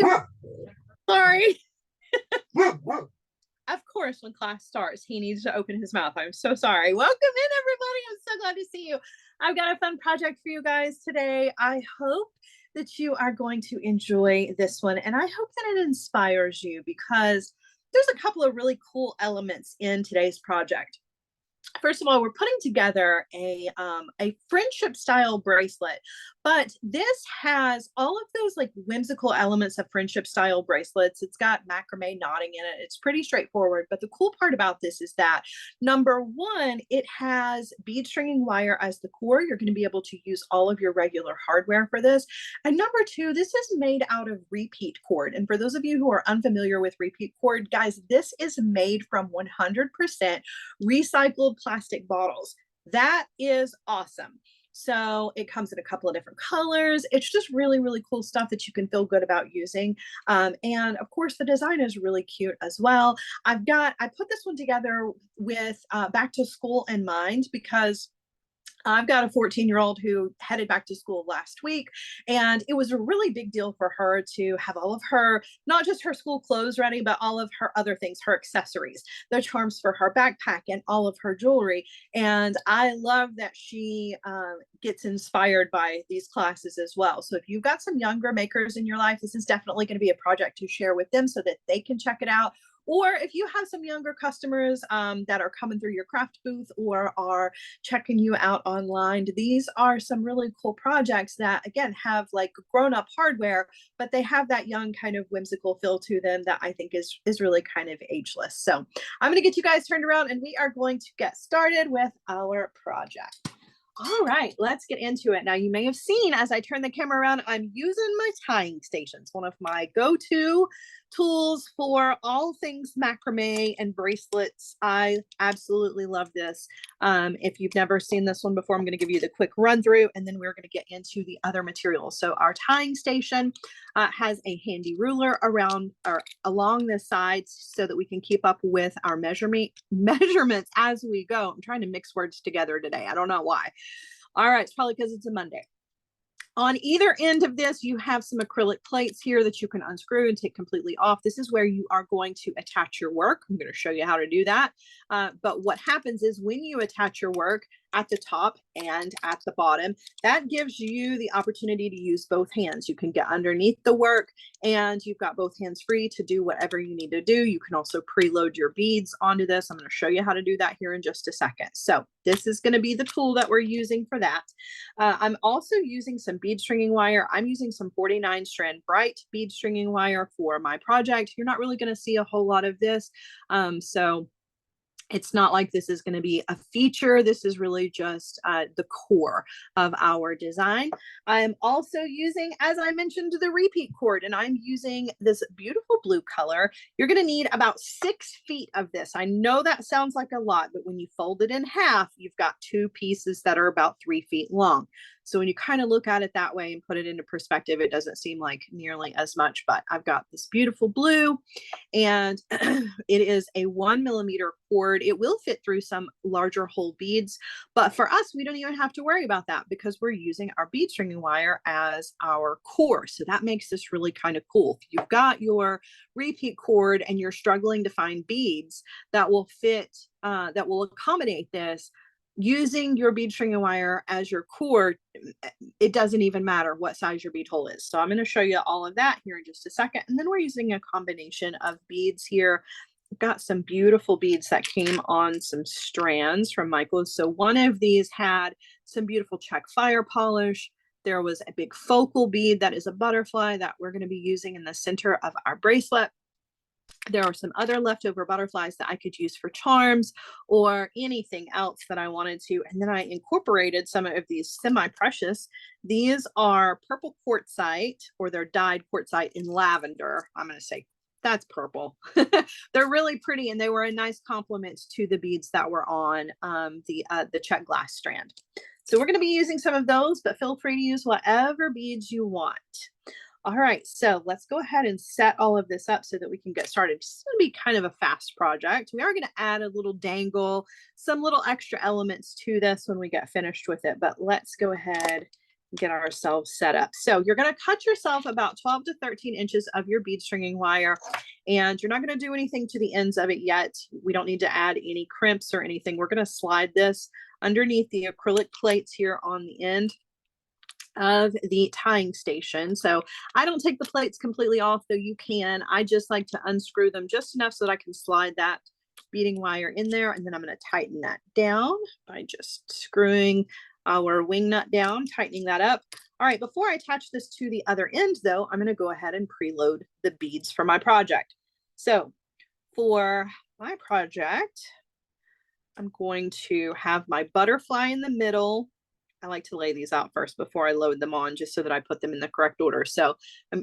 Dave. Sorry. Of course, when class starts, he needs to open his mouth. I'm so sorry. Welcome in, everybody. I'm so glad to see you. I've got a fun project for you guys today. I hope that you are going to enjoy this one, and I hope that it inspires you because there's a couple of really cool elements in today's project. First of all, we're putting together a friendship style bracelet, but this has all of those like whimsical elements of friendship style bracelets. It's got macrame knotting in it. It's pretty straightforward, but the cool part about this is that number one, it has bead stringing wire as the core. You're going to be able to use all of your regular hardware for this. And number two, this is made out of RePEat cord. And for those of you who are unfamiliar with RePEat cord, guys, this is made from 100% recycled plastic bottles. That is awesome. So it comes in a couple of different colors. It's just really, really cool stuff that you can feel good about using. And of course, the design is really cute as well. I put this one together with back to school in mind because I've got a 14-year-old who headed back to school last week, and it was a really big deal for her to have all of her, not just her school clothes ready, but all of her other things, her accessories, the charms for her backpack, and all of her jewelry. And I love that she gets inspired by these classes as well. So if you've got some younger makers in your life, this is definitely going to be a project to share with them so that they can check it out. Or if you have some younger customers that are coming through your craft booth or are checking you out online, these are some really cool projects that, again, have like grown-up hardware, but they have that young kind of whimsical feel to them that I think is really kind of ageless. So I'm going to get you guys turned around and we are going to get started with our project. All right, let's get into it. Now, you may have seen as I turn the camera around, I'm using my tying stations, one of my go-to tools for all things macrame and bracelets. I absolutely love this. If you've never seen this one before, I'm going to give you the quick run through, and then we're going to get into the other materials. So our tying station has a handy ruler around or along the sides so that we can keep up with our measurements as we go. I'm trying to mix words together today. I don't know why. All right, it's probably because it's a Monday. On either end of this, you have some acrylic plates here that you can unscrew and take completely off. This is where you are going to attach your work. I'm going to show you how to do that. But what happens is when you attach your work at the top and at the bottom, that gives you the opportunity to use both hands. You can get underneath the work and you've got both hands free to do whatever you need to do. You can also preload your beads onto this. I'm going to show you how to do that here in just a second. So this is going to be the tool that we're using for that. I'm also using some bead stringing wire. I'm using some 49 strand bright bead stringing wire for my project. You're not really going to see a whole lot of this. So it's not like this is going to be a feature. This is really just the core of our design. I'm also using, as I mentioned, the RePEat cord, and I'm using this beautiful blue color. You're going to need about 6 feet of this. I know that sounds like a lot, but when you fold it in half, you've got 2 pieces that are about 3 feet long. So when you kind of look at it that way and put it into perspective, it doesn't seem like nearly as much, but I've got this beautiful blue and it is a 1 millimeter cord. It will fit through some larger hole beads, but for us, we don't even have to worry about that because we're using our bead stringing wire as our core. So that makes this really kind of cool. If you've got your RePEat cord and you're struggling to find beads that will fit, that will accommodate this, using your bead stringing wire as your core, it doesn't even matter what size your bead hole is. So I'm going to show you all of that here in just a second. And then we're using a combination of beads here. I've got some beautiful beads that came on some strands from Michael's. So one of these had some beautiful check fire polish. There was a big focal bead that is a butterfly that we're going to be using in the center of our bracelet. There are some other leftover butterflies that I could use for charms or anything else that I wanted to. And then I incorporated some of these semi-precious. These are purple quartzite, or they're dyed quartzite in lavender. I'm going to say that's purple. They're really pretty, and they were a nice complement to the beads that were on the check glass strand. So we're going to be using some of those, but feel free to use whatever beads you want. All right, so let's go ahead and set all of this up so that we can get started. This is going to be kind of a fast project. We are going to add a little dangle, some little extra elements to this when we get finished with it, but let's go ahead get ourselves set up. So you're going to cut yourself about 12 to 13 inches of your bead stringing wire, and you're not going to do anything to the ends of it yet. We don't need to add any crimps or anything. We're going to slide this underneath the acrylic plates here on the end of the tying station. So I don't take the plates completely off, though you can. I just like to unscrew them just enough so that I can slide that beading wire in there, and then I'm going to tighten that down by just screwing our wing nut down, tightening that up. All right, before I attach this to the other end, though, I'm going to go ahead and preload the beads for my project. So for my project, I'm going to have my butterfly in the middle. I like to lay these out first before I load them on, just so that I put them in the correct order. So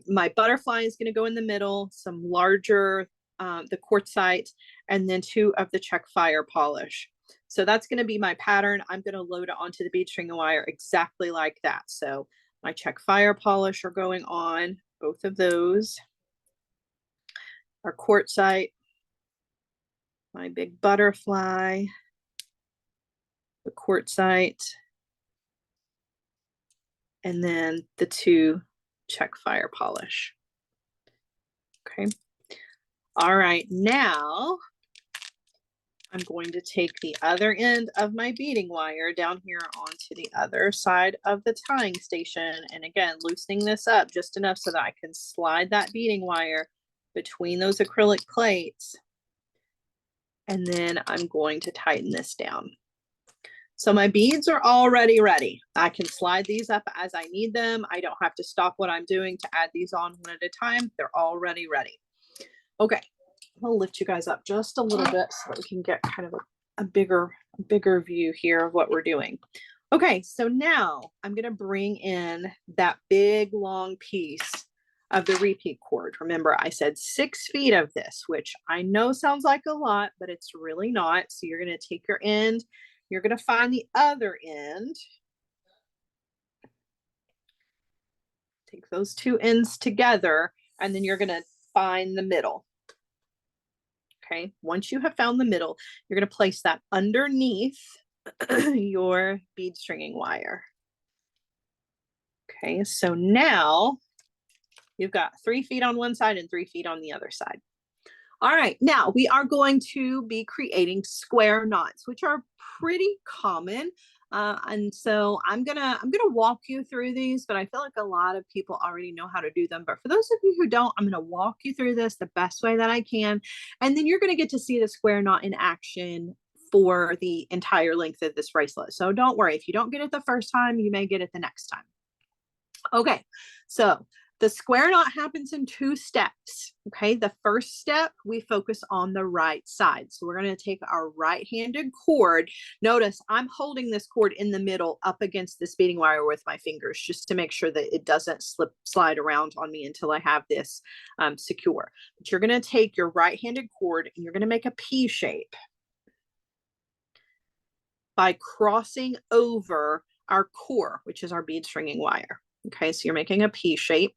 my butterfly is going to go in the middle, some larger, the quartzite, and then 2 of the check fire polish. So that's going to be my pattern. I'm going to load it onto the bead string wire exactly like that. So my check fire polish are going on, both of those. Our quartzite, my big butterfly, the quartzite, and then the 2 check fire polish. Okay. All right, now I'm going to take the other end of my beading wire down here onto the other side of the tying station. And again, loosening this up just enough so that I can slide that beading wire between those acrylic plates. And then I'm going to tighten this down. So my beads are already ready. I can slide these up as I need them. I don't have to stop what I'm doing to add these on one at a time. They're already ready. Okay, I'll lift you guys up just a little bit so that we can get kind of a bigger view here of what we're doing. Okay, so now I'm going to bring in that big long piece of the RePEat cord. Remember, I said 6 feet of this, which I know sounds like a lot, but it's really not. So you're going to take your end, you're going to find the other end, take those 2 ends together, and then you're going to find the middle. Okay, once you have found the middle, you're going to place that underneath your bead stringing wire. Okay, so now you've got 3 feet on one side and 3 feet on the other side. All right, now we are going to be creating square knots, which are pretty common. And so I'm gonna walk you through these, but I feel like a lot of people already know how to do them. But for those of you who don't, I'm gonna walk you through this the best way that I can. And then you're gonna get to see the square knot in action for the entire length of this bracelet. So don't worry, if you don't get it the first time, you may get it the next time. Okay, so the square knot happens in 2 steps. Okay, the first step, we focus on the right side. So we're going to take our right-handed cord. Notice I'm holding this cord in the middle up against this beading wire with my fingers, just to make sure that it doesn't slide around on me until I have this secure. But you're going to take your right-handed cord and you're going to make a P shape by crossing over our core, which is our bead stringing wire. Okay, so you're making a P shape.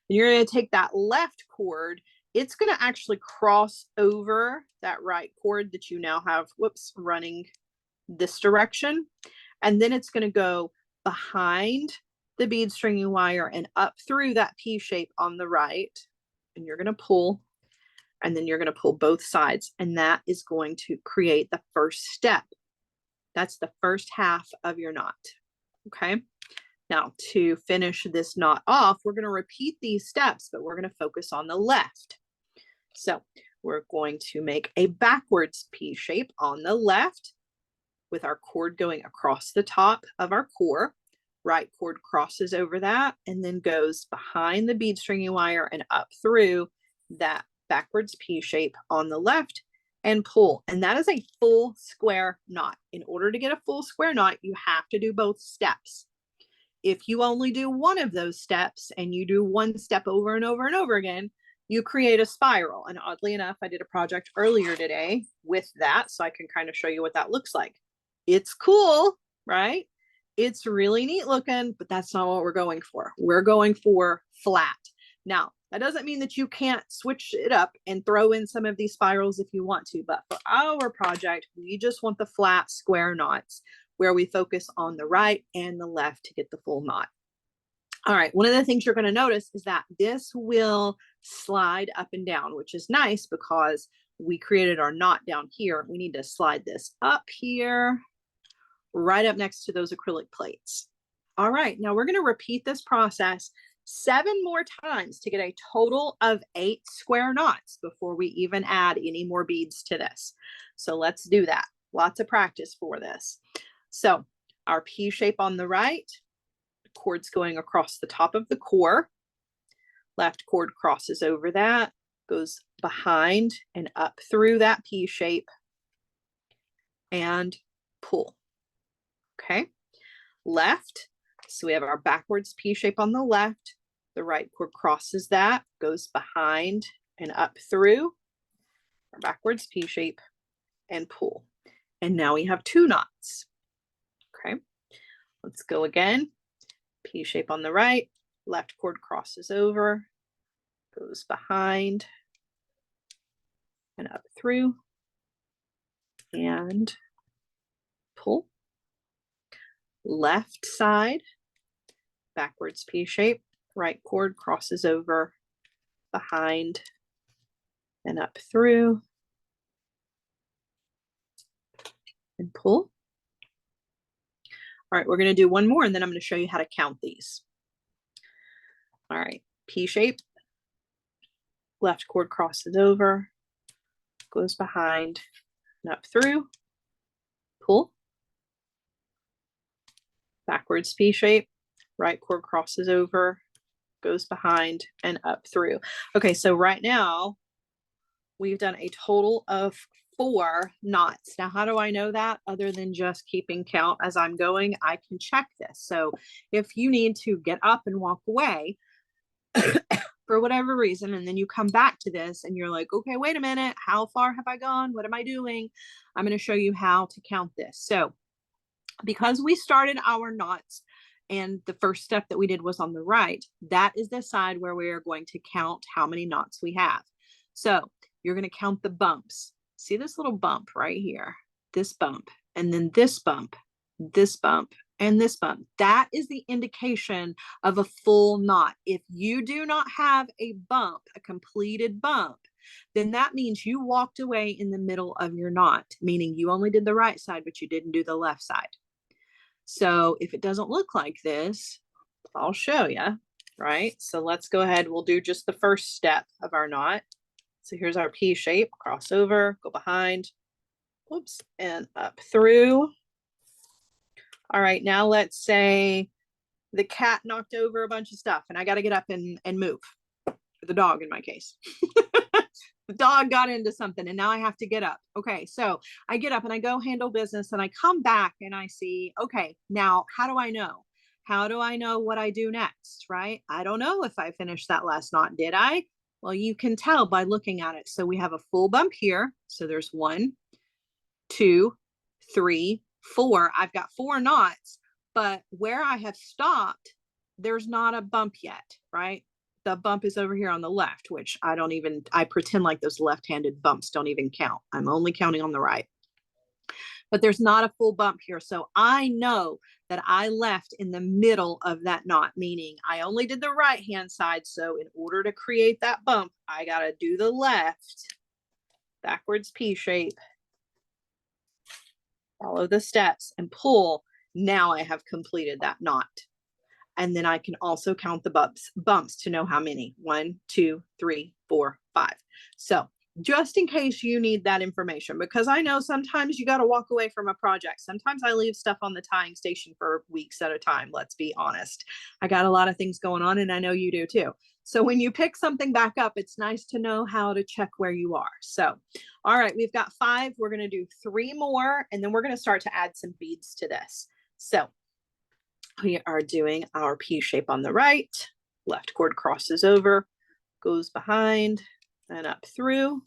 And you're going to take that left cord. It's going to actually cross over that right cord that you now have, running this direction. And then it's going to go behind the bead stringing wire and up through that P shape on the right. And you're going to pull, and then you're going to pull both sides. And that is going to create the first step. That's the first half of your knot. Okay. Now, to finish this knot off, we're going to repeat these steps, but we're going to focus on the left. So we're going to make a backwards P shape on the left with our cord going across the top of our core. Right cord crosses over that and then goes behind the bead stringing wire and up through that backwards P shape on the left and pull. And that is a full square knot. In order to get a full square knot, you have to do both steps. If you only do one of those steps and you do one step over and over and over again, you create a spiral. And oddly enough, I did a project earlier today with that, so I can kind of show you what that looks like. It's cool, right? It's really neat looking, but that's not what we're going for. We're going for flat. Now, that doesn't mean that you can't switch it up and throw in some of these spirals if you want to, but for our project, we just want the flat square knots. where we focus on the right and the left to get the full knot. All right, one of the things you're going to notice is that this will slide up and down, which is nice because we created our knot down here. We need to slide this up here, right up next to those acrylic plates. All right, now we're going to repeat this process 7 more times to get a total of 8 square knots before we even add any more beads to this. So let's do that. Lots of practice for this. So our P shape on the right, cord's going across the top of the core. Left cord crosses over that, goes behind and up through that P shape and pull. Okay, left. So we have our backwards P shape on the left. The right cord crosses that, goes behind and up through our backwards P shape and pull. And now we have 2 knots. Okay, let's go again. P shape on the right, left cord crosses over, goes behind and up through and pull. Left side, backwards P shape, right cord crosses over, behind and up through and pull. All right, we're going to do one more and then I'm going to show you how to count these. All right, P shape, left cord crosses over, goes behind and up through, pull. Backwards P shape, right cord crosses over, goes behind and up through. Okay, so right now we've done a total of 4 knots. Now, how do I know that? Other than just keeping count as I'm going, I can check this. So if you need to get up and walk away for whatever reason, and then you come back to this and you're like, okay, wait a minute, how far have I gone? What am I doing? I'm going to show you how to count this. So because we started our knots and the first step that we did was on the right, that is the side where we are going to count how many knots we have. So you're going to count the bumps. See this little bump right here, this bump, and then this bump, this bump, and this bump. That is the indication of a full knot. If you do not have a bump, a completed bump, then that means you walked away in the middle of your knot, meaning you only did the right side, but you didn't do the left side. So if it doesn't look like this, I'll show you, right? So let's go ahead. We'll do just the first step of our knot. So here's our P shape, cross over, go behind, whoops, and up through. All right, now let's say the cat knocked over a bunch of stuff and I got to get up and move. The dog in my case. The dog got into something and now I have to get up. Okay, so I get up and I go handle business and I come back and I see, okay, now how do I know? How do I know what I do next, right? I don't know if I finished that last knot, did I? Well, you can tell by looking at it. So we have a full bump here. So there's 1, 2, 3, 4. I've got 4 knots, but where I have stopped, there's not a bump yet, right? The bump is over here on the left, which I pretend like those left-handed bumps don't even count. I'm only counting on the right. But there's not a full bump here. So I know that I left in the middle of that knot, meaning I only did the right-hand side. So in order to create that bump, I got to do the left, backwards P shape, follow the steps and pull. Now I have completed that knot. And then I can also count the bumps to know how many. 1, 2, 3, 4, 5. So just in case you need that information, because I know sometimes you got to walk away from a project. Sometimes I leave stuff on the tying station for weeks at a time. Let's be honest. I got a lot of things going on and I know you do too. So when you pick something back up, it's nice to know how to check where you are. So, all right, we've got 5. We're going to do 3 more and then we're going to start to add some beads to this. So we are doing our P shape on the right, left cord crosses over, goes behind and up through.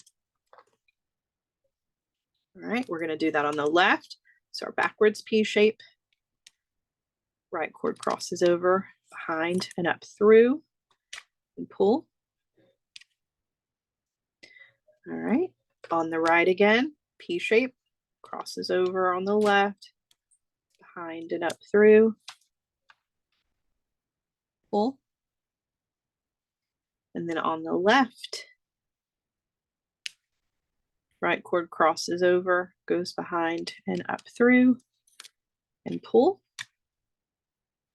All right, we're going to do that on the left. So our backwards P shape, right cord crosses over, behind and up through, and pull. All right, on the right again, P shape, crosses over on the left, behind and up through, pull, and then on the left, right cord crosses over, goes behind and up through, and pull.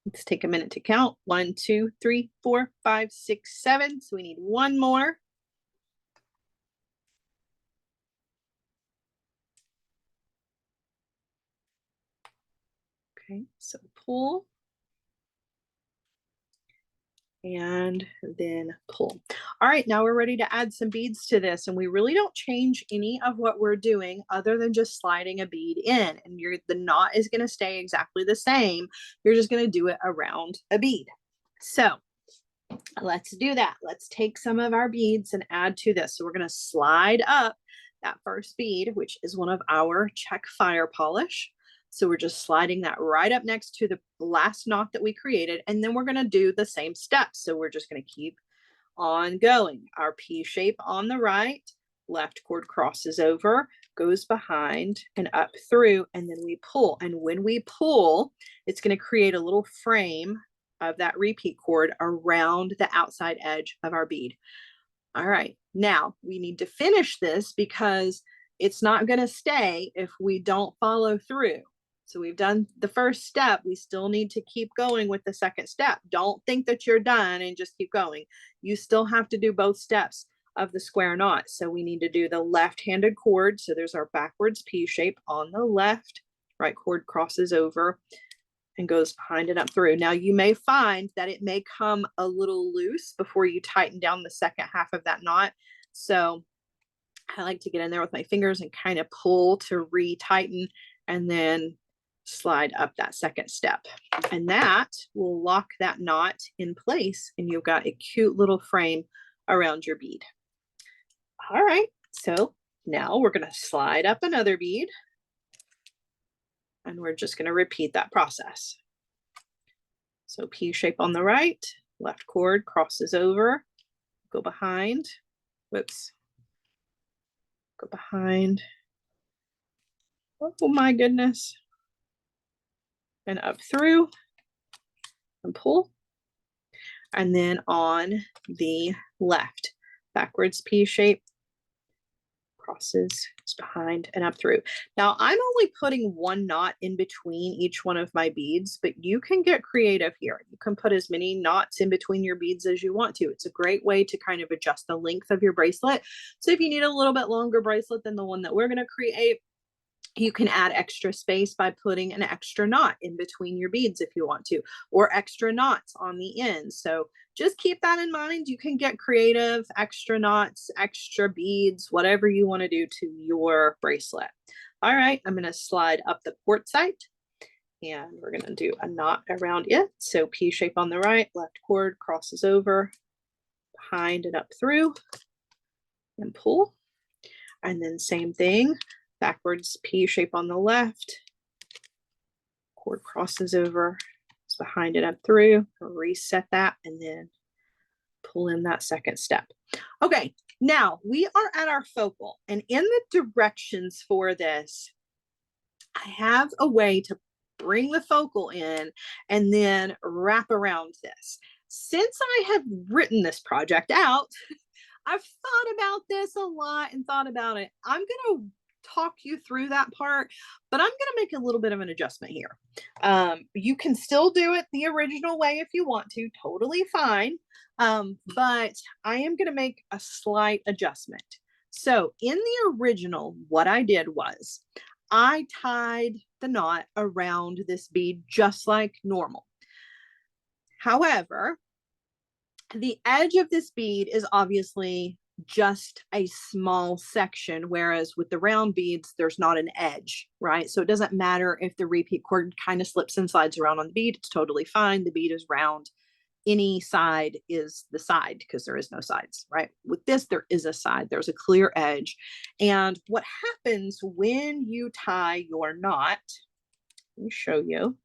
Let's take a minute to count. 1, 2, 3, 4, 5, 6, 7. So we need one more. Okay, so pull and then pull. All right, now we're ready to add some beads to this, and we really don't change any of what we're doing other than just sliding a bead in, and the knot is going to stay exactly the same. You're just going to do it around a bead. So let's do that. Let's take some of our beads and add to this. So we're going to slide up that first bead, which is one of our check fire polish. So we're just sliding that right up next to the last knot that we created. And then we're going to do the same steps. So we're just going to keep on going. Our P shape on the right, left cord crosses over, goes behind and up through, and then we pull. And when we pull, it's going to create a little frame of that RePEat cord around the outside edge of our bead. All right, now we need to finish this because it's not going to stay if we don't follow through. So we've done the first step. We still need to keep going with the second step. Don't think that you're done and just keep going. You still have to do both steps of the square knot. So we need to do the left-handed cord. So there's our backwards P shape on the left. Right cord crosses over and goes behind and up through. Now you may find that it may come a little loose before you tighten down the second half of that knot. So I like to get in there with my fingers and kind of pull to re-tighten and then slide up that second step. And that will lock that knot in place and you've got a cute little frame around your bead. All right, so now we're gonna slide up another bead and we're just gonna repeat that process. So P shape on the right, left cord crosses over, go behind, whoops, go behind, oh my goodness, and up through and pull. And then on the left, backwards P shape, crosses behind and up through. Now I'm only putting one knot in between each one of my beads, but you can get creative here. You can put as many knots in between your beads as you want to. It's a great way to kind of adjust the length of your bracelet. So if you need a little bit longer bracelet than the one that we're going to create, you can add extra space by putting an extra knot in between your beads if you want to, or extra knots on the end. So just keep that in mind. You can get creative, extra knots, extra beads, whatever you want to do to your bracelet. All right, I'm going to slide up the quartzite and we're going to do a knot around it. So P shape on the right, left cord crosses over, behind and up through, and pull. And then same thing. Backwards P shape on the left, cord crosses over, it's behind and up through, reset that, and then pull in that second step. Okay, now we are at our focal, and in the directions for this, I have a way to bring the focal in and then wrap around this. Since I have written this project out, I've thought about this a lot and thought about it. I'm going to talk you through that part, but I'm going to make a little bit of an adjustment here. You can still do it the original way if you want to, totally fine. But I am going to make a slight adjustment. So in the original, what I did was I tied the knot around this bead just like normal. However, the edge of this bead is obviously just a small section, whereas with the round beads, there's not an edge, right? So it doesn't matter if the RePEat cord kind of slips and slides around on the bead, it's totally fine. The bead is round. Any side is the side because there is no sides, right? With this, there is a side, there's a clear edge. And what happens when you tie your knot, let me show you.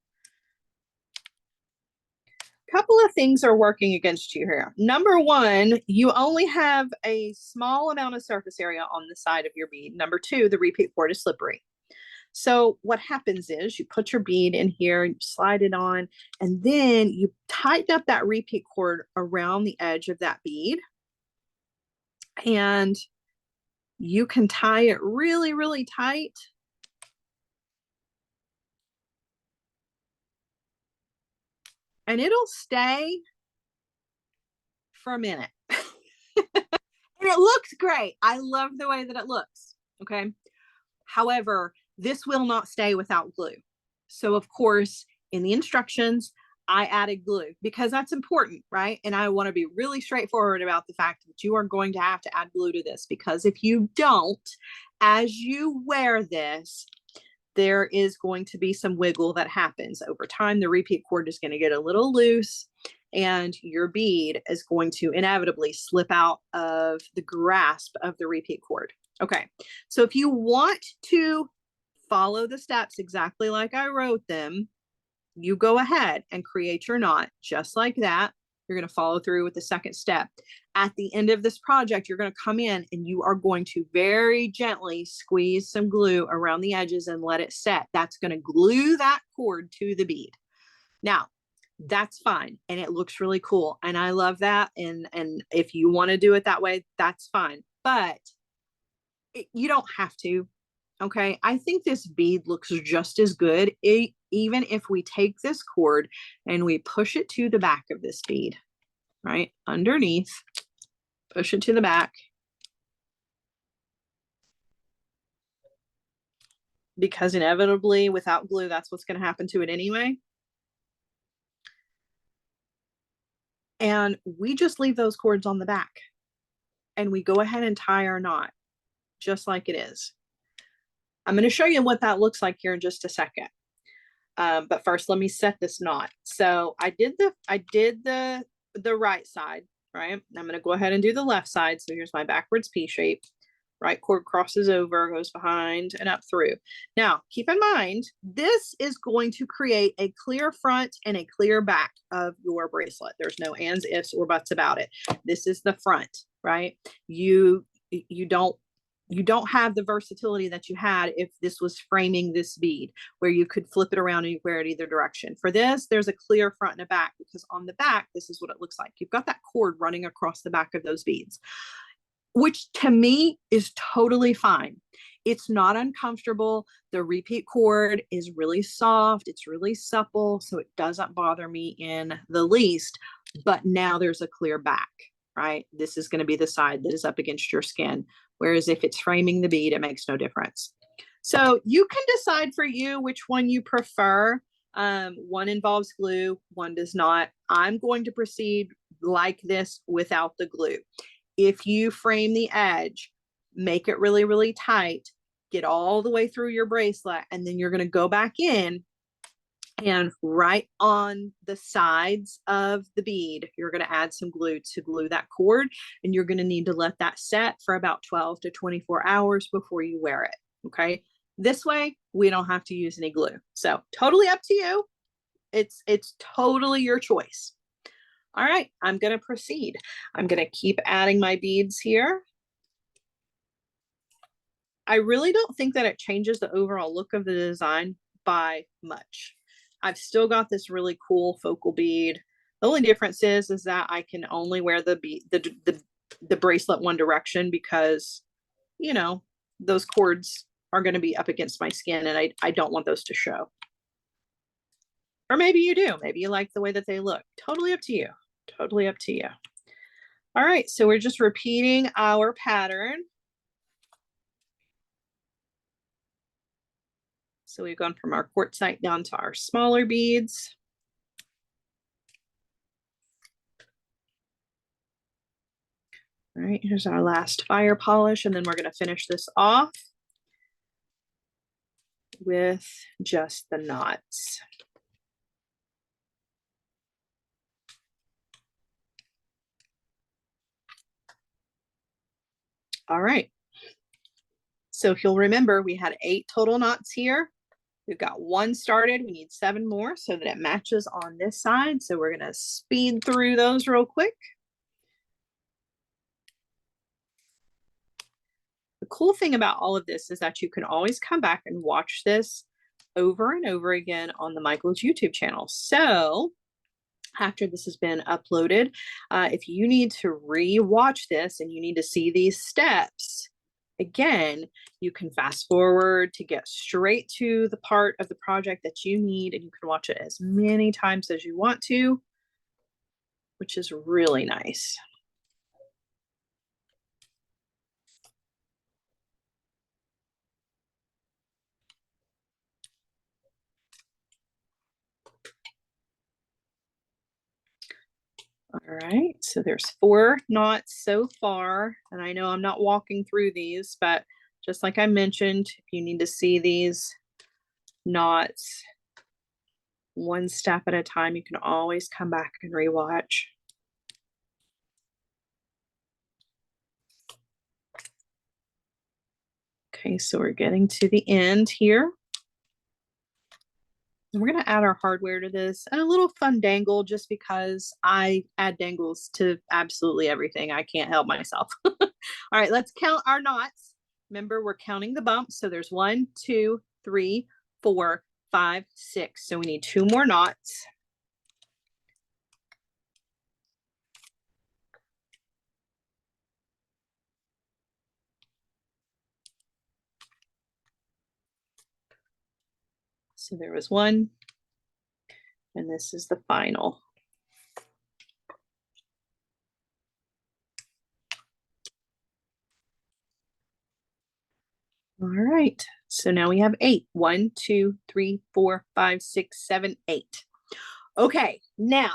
Couple of things are working against you here. Number one, you only have a small amount of surface area on the side of your bead. Number two, the RePEat cord is slippery. So what happens is you put your bead in here, you slide it on, and then you tighten up that RePEat cord around the edge of that bead. And you can tie it really, really tight. And it'll stay for a minute. And it looks great. I love the way that it looks. Okay. However, this will not stay without glue. So of course, in the instructions, I added glue because that's important, right? And I want to be really straightforward about the fact that you are going to have to add glue to this, because if you don't, as you wear this, there is going to be some wiggle that happens over time. The RePEat cord is going to get a little loose, and your bead is going to inevitably slip out of the grasp of the RePEat cord. Okay, so if you want to follow the steps exactly like I wrote them, you go ahead and create your knot just like that. You're going to follow through with the second step. At the end of this project, you're going to come in and you are going to very gently squeeze some glue around the edges and let it set. That's going to glue that cord to the bead. Now, that's fine. And it looks really cool. And I love that. And if you want to do it that way, that's fine. But you don't have to. Okay. I think this bead looks just as good, even if we take this cord and we push it to the back of this bead, right? Underneath, push it to the back. Because inevitably, without glue, that's what's going to happen to it anyway. And we just leave those cords on the back. And we go ahead and tie our knot, just like it is. I'm going to show you what that looks like here in just a second. But first, let me set this knot. So I did the right side, right? I'm going to go ahead and do the left side. So here's my backwards P shape. Right cord crosses over, goes behind and up through. Now, keep in mind, this is going to create a clear front and a clear back of your bracelet. There's no ands, ifs, or buts about it. This is the front, right? You don't have the versatility that you had if this was framing this bead, where you could flip it around and wear it either direction. For this, there's a clear front and a back, because on the back, this is what it looks like. You've got that cord running across the back of those beads, which to me is totally fine. It's not uncomfortable. The RePEat cord is really soft. It's really supple, so it doesn't bother me in the least. But now there's a clear back, right? This is going to be the side that is up against your skin. Whereas if it's framing the bead, it makes no difference. So you can decide for you which one you prefer. One involves glue, one does not. I'm going to proceed like this without the glue. If you frame the edge, make it really, really tight, get all the way through your bracelet, and then you're going to go back in, and right on the sides of the bead, you're going to add some glue to glue that cord, and you're going to need to let that set for about 12 to 24 hours before you wear it. Okay. This way, we don't have to use any glue. So totally up to you. It's totally your choice. All right, I'm going to proceed. I'm going to keep adding my beads here. I really don't think that it changes the overall look of the design by much. I've still got this really cool focal bead. The only difference is that I can only wear the bracelet one direction, because, you know, those cords are going to be up against my skin, and I don't want those to show. Or maybe you do. Maybe you like the way that they look. Totally up to you. Totally up to you. All right, so we're just repeating our pattern. So we've gone from our quartzite down to our smaller beads. All right, here's our last fire polish, and then we're going to finish this off with just the knots. All right. So if you'll remember, we had 8 total knots here. We've got 1 started. We need 7 more so that it matches on this side. So we're going to speed through those real quick. The cool thing about all of this is that you can always come back and watch this over and over again on the Michael's YouTube channel. So after this has been uploaded, if you need to re-watch this and you need to see these steps again, you can fast forward to get straight to the part of the project that you need, and you can watch it as many times as you want to, which is really nice. All right, so there's 4 knots so far, and I know I'm not walking through these, but just like I mentioned, if you need to see these knots one step at a time, you can always come back and rewatch. Okay, so we're getting to the end here. And we're going to add our hardware to this and a little fun dangle, just because I add dangles to absolutely everything. I can't help myself. All right, let's count our knots. Remember, we're counting the bumps. So there's 1, 2, 3, 4, 5, 6. So we need 2 more knots. So there was 1, and this is the final. All right, so now we have 8. 1, 2, 3, 4, 5, 6, 7, 8. Okay, now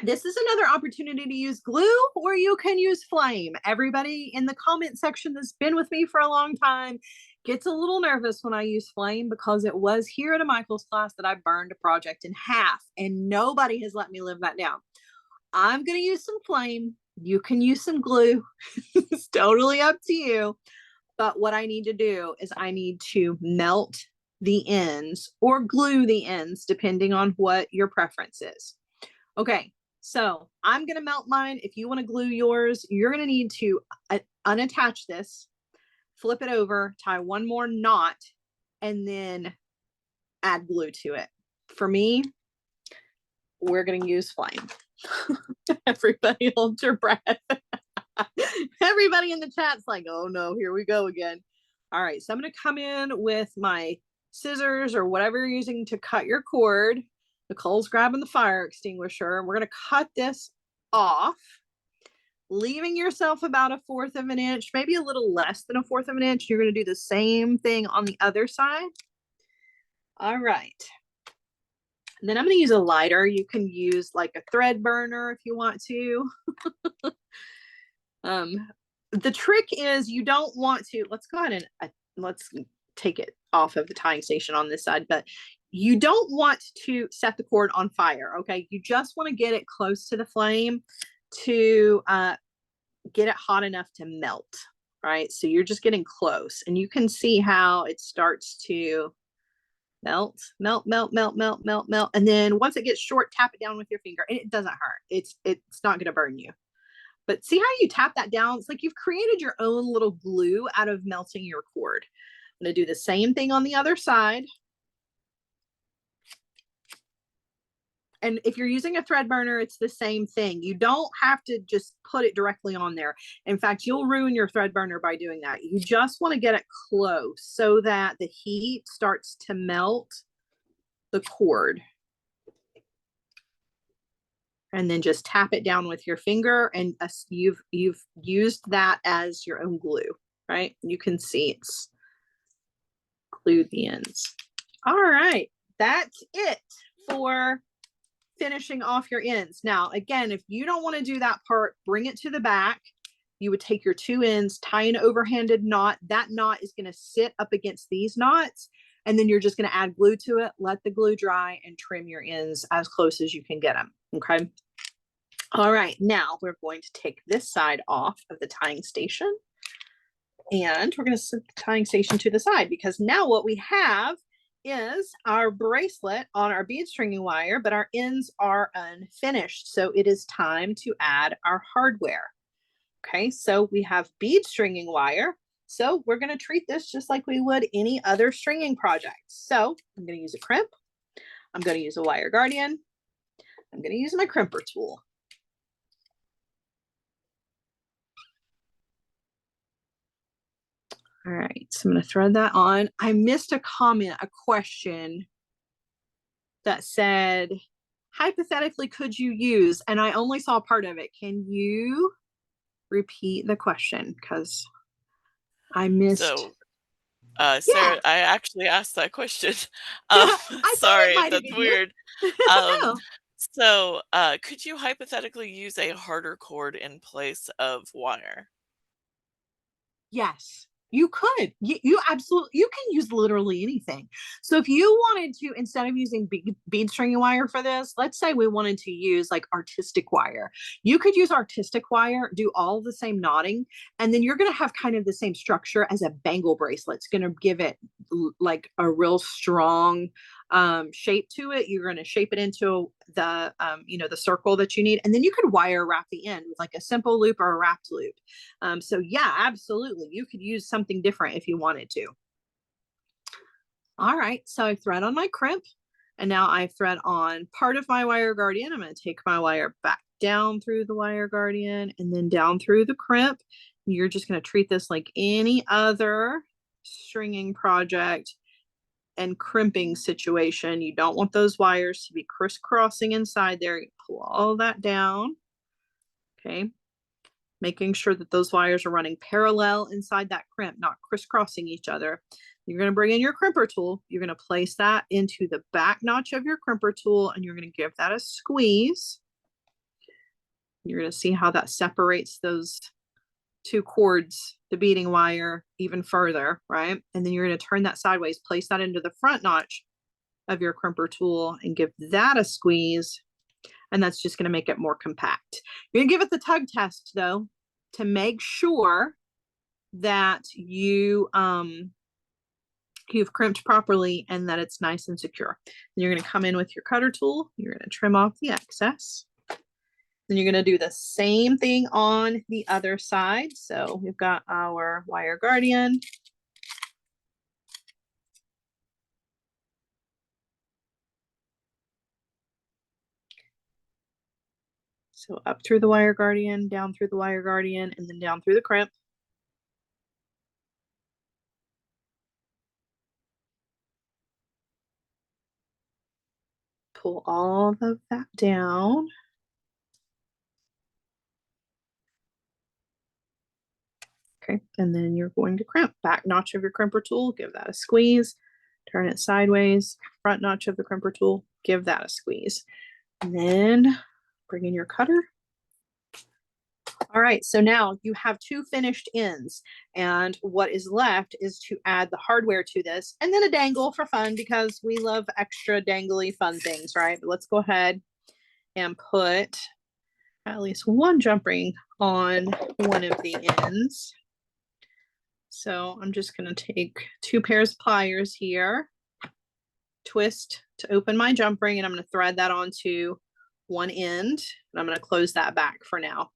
this is another opportunity to use glue, or you can use flame. Everybody in the comment section that's been with me for a long time gets a little nervous when I use flame, because it was here at a Michael's class that I burned a project in half, and nobody has let me live that down. I'm going to use some flame. You can use some glue. It's totally up to you. But what I need to do is I need to melt the ends or glue the ends, depending on what your preference is. Okay, so I'm going to melt mine. If you want to glue yours, you're going to need to unattach this, flip it over, tie 1 more knot, and then add glue to it. For me, we're going to use flame. Everybody hold your breath. Everybody in the chat's like, oh no, here we go again. All right, so I'm going to come in with my scissors or whatever you're using to cut your cord. Nicole's grabbing the fire extinguisher. We're going to cut this off, leaving yourself about 1/4 of an inch, maybe a little less than 1/4 of an inch. You're going to do the same thing on the other side. All right. And then I'm going to use a lighter. You can use like a thread burner if you want to. The trick is you don't want to, let's go ahead and let's take it off of the tying station on this side, but you don't want to set the cord on fire. Okay. You just want to get it close to the flame to get it hot enough to melt. Right. So you're just getting close, and you can see how it starts to melt, melt, melt, melt, melt, melt, melt. And then once it gets short, tap it down with your finger, and it doesn't hurt. It's not going to burn you. But see how you tap that down? It's like you've created your own little glue out of melting your cord. I'm going to do the same thing on the other side. And if you're using a thread burner, it's the same thing. You don't have to just put it directly on there. In fact, you'll ruin your thread burner by doing that. You just want to get it close so that the heat starts to melt the cord. And then just tap it down with your finger, and you've used that as your own glue, right? You can see it's glued the ends. All right, that's it for finishing off your ends. Now, again, if you don't want to do that part, bring it to the back. You would take your 2 ends, tie an overhanded knot. That knot is going to sit up against these knots, and then you're just going to add glue to it, let the glue dry, and trim your ends as close as you can get them. Okay. All right. Now we're going to take this side off of the tying station, and we're going to set the tying station to the side, because now what we have is our bracelet on our bead stringing wire, but our ends are unfinished. So it is time to add our hardware. Okay. So we have bead stringing wire. So we're going to treat this just like we would any other stringing project. So I'm going to use a crimp. I'm going to use a wire guardian. I'm going to use my crimper tool. All right, so I'm going to thread that on. I missed a comment, a question that said, hypothetically, could you use, and I only saw part of it. Can you repeat the question? Because I missed. So, Yeah. Sarah, I actually asked that question. I thought it Sorry if might have that's been you. weird. Um, No. so, could you hypothetically use a harder cord in place of wire? Yes, you could. You absolutely, you can use literally anything. So if you wanted to, instead of using bead stringing wire for this, let's say we wanted to use like artistic wire, you could use artistic wire, do all the same knotting, and then you're going to have kind of the same structure as a bangle bracelet. It's going to give it like a real strong shape to it. You're going to shape it into the the circle that you need, and then you could wire wrap the end with like a simple loop or a wrapped loop. So yeah, absolutely, you could use something different if you wanted to. All right, so I thread on my crimp, and now I thread on part of my wire guardian. I'm going to take my wire back down through the wire guardian and then down through the crimp. You're just going to treat this like any other stringing project and crimping situation. You don't want those wires to be crisscrossing inside there. You pull all that down. Okay. Making sure that those wires are running parallel inside that crimp, not crisscrossing each other. You're going to bring in your crimper tool. You're going to place that into the back notch of your crimper tool, and you're going to give that a squeeze. You're going to see how that separates those two cords, the beading wire, even further, right? And then you're going to turn that sideways, place that into the front notch of your crimper tool and give that a squeeze. And that's just going to make it more compact. You're going to give it the tug test though, to make sure that you've crimped properly and that it's nice and secure. Then you're going to come in with your cutter tool. You're going to trim off the excess. Then you're going to do the same thing on the other side. So we've got our wire guardian. So up through the wire guardian, down through the wire guardian, and then down through the crimp. Pull all of that down. Okay, and then you're going to crimp. Back notch of your crimper tool, give that a squeeze. Turn it sideways. Front notch of the crimper tool, give that a squeeze. And then bring in your cutter. All right, so now you have two finished ends, and what is left is to add the hardware to this, and then a dangle for fun, because we love extra dangly fun things, right? But let's go ahead and put at least one jump ring on one of the ends. So I'm just going to take 2 pairs of pliers here, twist to open my jump ring, and I'm going to thread that onto one end, and I'm going to close that back for now.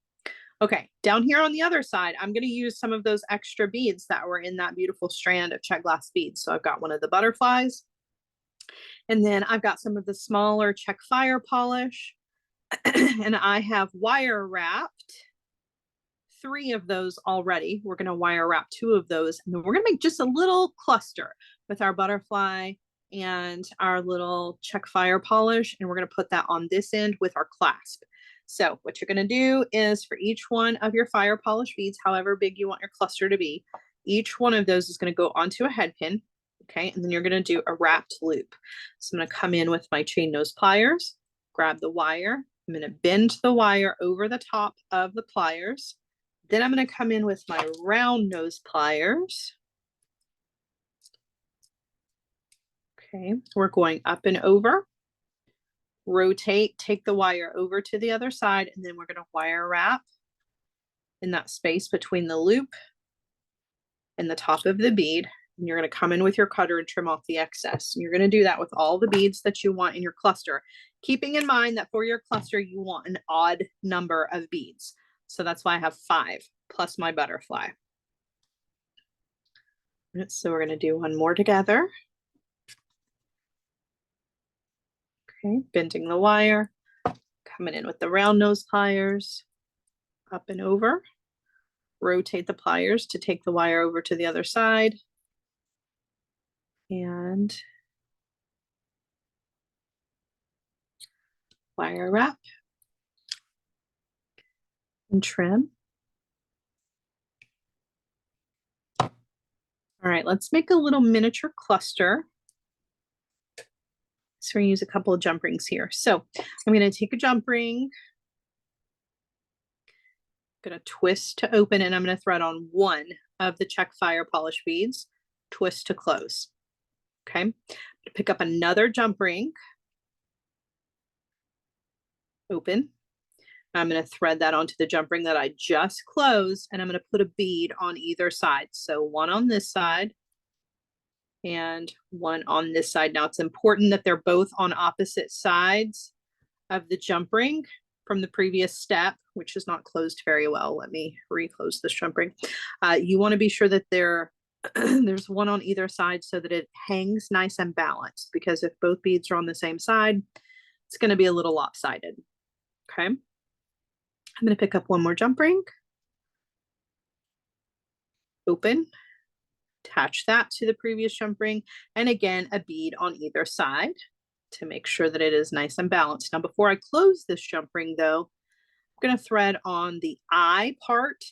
Okay, down here on the other side, I'm going to use some of those extra beads that were in that beautiful strand of check glass beads. So I've got one of the butterflies, and then I've got some of the smaller check fire polish, and I have wire wrapped 3 of those already. We're going to wire wrap 2 of those, and then we're going to make just a little cluster with our butterfly and our little check fire polish, and we're going to put that on this end with our clasp. So what you're going to do is, for each one of your fire polish beads, however big you want your cluster to be, each one of those is going to go onto a head pin. Okay, and then you're going to do a wrapped loop. So I'm going to come in with my chain nose pliers, grab the wire. I'm going to bend the wire over the top of the pliers. Then I'm going to come in with my round nose pliers. Okay, we're going up and over. Rotate, take the wire over to the other side, and then we're going to wire wrap in that space between the loop and the top of the bead. And you're going to come in with your cutter and trim off the excess. And you're going to do that with all the beads that you want in your cluster, keeping in mind that for your cluster, you want an odd number of beads. So that's why I have 5 plus my butterfly. So we're going to do one more together. Okay, bending the wire, coming in with the round nose pliers, up and over. Rotate the pliers to take the wire over to the other side. And wire wrap and trim. All right, let's make a little miniature cluster. So we're gonna use a couple of jump rings here. So I'm gonna take a jump ring, gonna twist to open, and I'm gonna thread on one of the check fire polish beads, twist to close. Okay, pick up another jump ring, open. I'm going to thread that onto the jump ring that I just closed, and I'm going to put a bead on either side. So one on this side and one on this side. Now it's important that they're both on opposite sides of the jump ring from the previous step, which is not closed very well. Let me reclose this jump ring. You want to be sure that there's one on either side so that it hangs nice and balanced, because if both beads are on the same side, it's going to be a little lopsided. Okay. I'm going to pick up one more jump ring, open, attach that to the previous jump ring, and again, a bead on either side to make sure that it is nice and balanced. Now, before I close this jump ring though, I'm going to thread on the eye part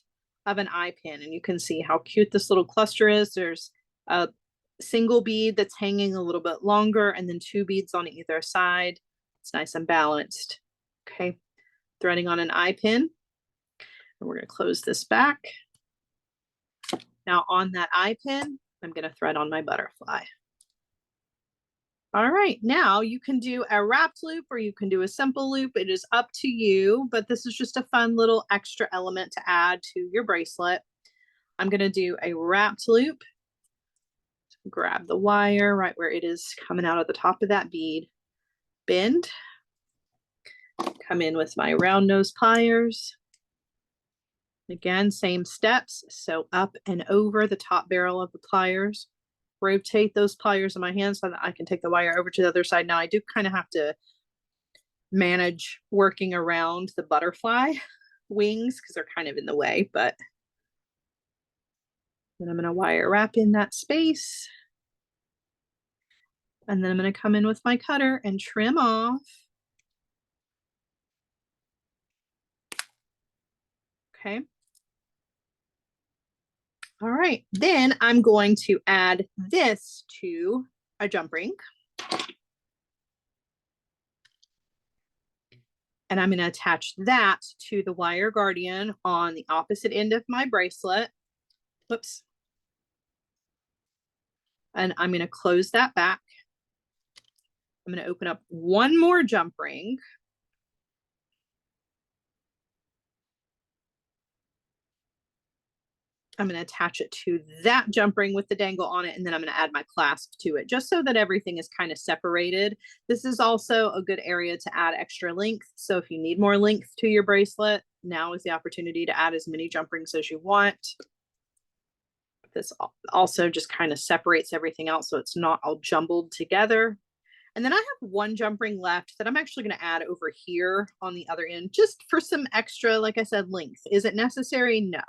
of an eye pin, and you can see how cute this little cluster is. There's a single bead that's hanging a little bit longer, and then two beads on either side. It's nice and balanced. Okay, threading on an eye pin, and we're going to close this back. Now on that eye pin, I'm going to thread on my butterfly. All right, now you can do a wrapped loop or you can do a simple loop. It is up to you, but this is just a fun little extra element to add to your bracelet. I'm going to do a wrapped loop. Grab the wire right where it is coming out of the top of that bead, bend, come in with my round nose pliers. Again, same steps. So up and over the top barrel of the pliers, rotate those pliers in my hand so that I can take the wire over to the other side. Now I do kind of have to manage working around the butterfly wings because they're kind of in the way, but then I'm going to wire wrap in that space. And then I'm going to come in with my cutter and trim off. Okay. All right, then I'm going to add this to a jump ring. And I'm going to attach that to the wire guardian on the opposite end of my bracelet. Whoops. And I'm going to close that back. I'm going to open up one more jump ring. I'm going to attach it to that jump ring with the dangle on it, and then I'm going to add my clasp to it just so that everything is kind of separated. This is also a good area to add extra length. So if you need more length to your bracelet, now is the opportunity to add as many jump rings as you want. This also just kind of separates everything out so it's not all jumbled together. And then I have one jump ring left that I'm actually going to add over here on the other end, just for some extra, like I said, length. Is it necessary? No.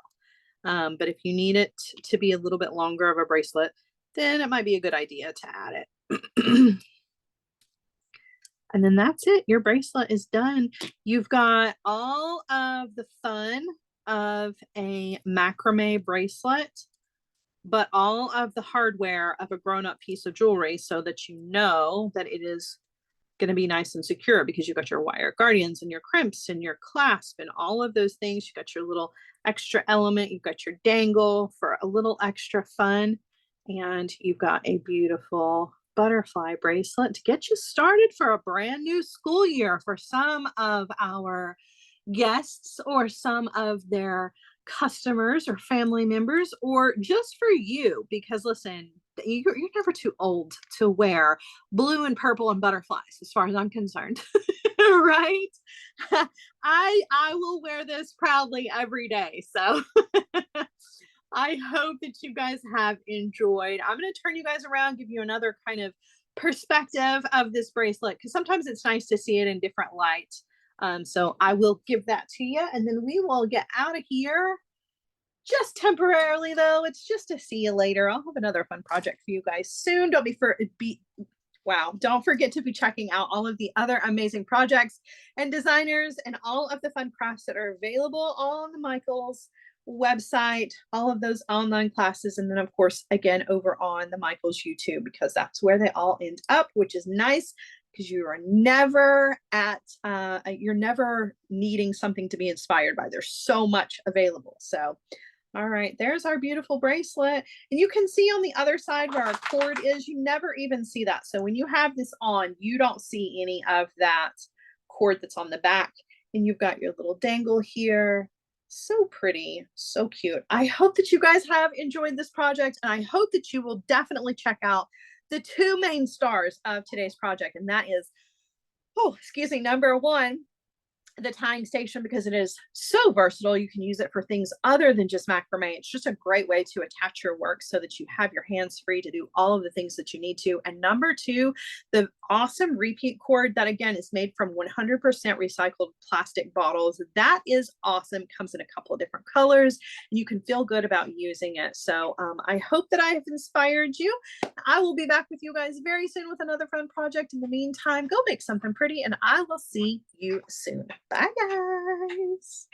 But if you need it to be a little bit longer of a bracelet, then it might be a good idea to add it. And then that's it. Your bracelet is done. You've got all of the fun of a macrame bracelet, but all of the hardware of a grown-up piece of jewelry so that you know that it is going to be nice and secure, because you've got your wire guardians and your crimps and your clasp and all of those things. You've got your little extra element. You've got your dangle for a little extra fun. And you've got a beautiful butterfly bracelet to get you started for a brand new school year for some of our guests or some of their customers or family members, or just for you, because listen, you're never too old to wear blue and purple and butterflies as far as I'm concerned. Right? I will wear this proudly every day. So I hope that you guys have enjoyed. I'm going to turn you guys around, give you another kind of perspective of this bracelet because sometimes it's nice to see it in different light. So I will give that to you, and then we will get out of here just temporarily, though. It's just to see you later. I'll have another fun project for you guys soon. Don't forget to be checking out all of the other amazing projects and designers and all of the fun crafts that are available on the Michaels website, all of those online classes, and then of course again over on the Michaels YouTube, because that's where they all end up, which is nice because you are never you're never needing something to be inspired by. There's so much available. So all right, there's our beautiful bracelet. And you can see on the other side where our cord is, you never even see that. So when you have this on, you don't see any of that cord that's on the back. And you've got your little dangle here. So pretty, so cute. I hope that you guys have enjoyed this project, and I hope that you will definitely check out the two main stars of today's project. And that is, number one, the tying station, because it is so versatile. You can use it for things other than just macrame. It's just a great way to attach your work so that you have your hands free to do all of the things that you need to. And number two, the awesome RePEat cord that again is made from 100% recycled plastic bottles. That is awesome. It comes in a couple of different colors and you can feel good about using it. So I hope that I have inspired you. I will be back with you guys very soon with another fun project. In the meantime, go make something pretty and I will see you soon. Bye, guys.